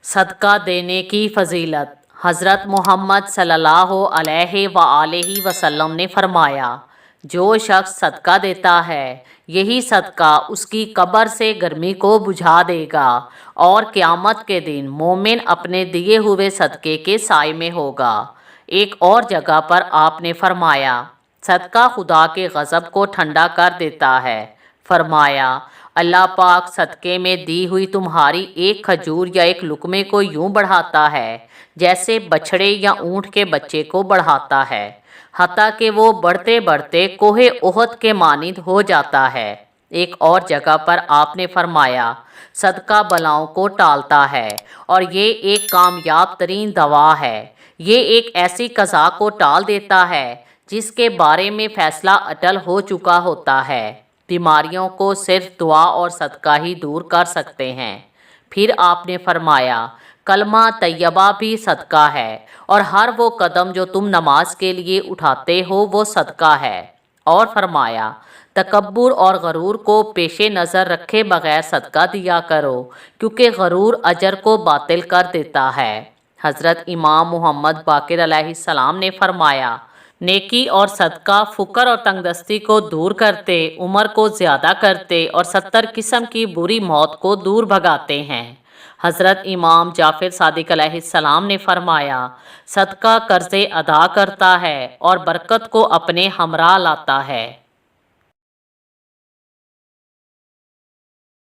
صدقہ دینے کی فضیلت۔ حضرت محمد صلی اللہ علیہ وآلہ وسلم نے فرمایا، جو شخص صدقہ دیتا ہے یہی صدقہ اس کی قبر سے گرمی کو بجھا دے گا اور قیامت کے دن مومن اپنے دیے ہوئے صدقے کے سائے میں ہوگا۔ ایک اور جگہ پر آپ نے فرمایا، صدقہ خدا کے غضب کو ٹھنڈا کر دیتا ہے۔ فرمایا، اللہ پاک صدقے میں دی ہوئی تمہاری ایک کھجور یا ایک لقمے کو یوں بڑھاتا ہے جیسے بچھڑے یا اونٹ کے بچے کو بڑھاتا ہے، حتیٰ کہ وہ بڑھتے بڑھتے کوہ احد کے مانند ہو جاتا ہے۔ ایک اور جگہ پر آپ نے فرمایا، صدقہ بلاؤں کو ٹالتا ہے اور یہ ایک کامیاب ترین دوا ہے۔ یہ ایک ایسی قضا کو ٹال دیتا ہے جس کے بارے میں فیصلہ اٹل ہو چکا ہوتا ہے۔ بیماریوں کو صرف دعا اور صدقہ ہی دور کر سکتے ہیں۔ پھر آپ نے فرمایا، کلمہ طیبہ بھی صدقہ ہے اور ہر وہ قدم جو تم نماز کے لیے اٹھاتے ہو وہ صدقہ ہے۔ اور فرمایا، تکبر اور غرور کو پیش نظر رکھے بغیر صدقہ دیا کرو کیونکہ غرور اجر کو باطل کر دیتا ہے۔ حضرت امام محمد باقر علیہ السلام نے فرمایا، نیکی اور صدقہ فقر اور تنگ دستی کو دور کرتے، عمر کو زیادہ کرتے اور 70 قسم کی بری موت کو دور بھگاتے ہیں۔ حضرت امام جعفر صادق علیہ السلام نے فرمایا، صدقہ قرضے ادا کرتا ہے اور برکت کو اپنے ہمراہ لاتا ہے۔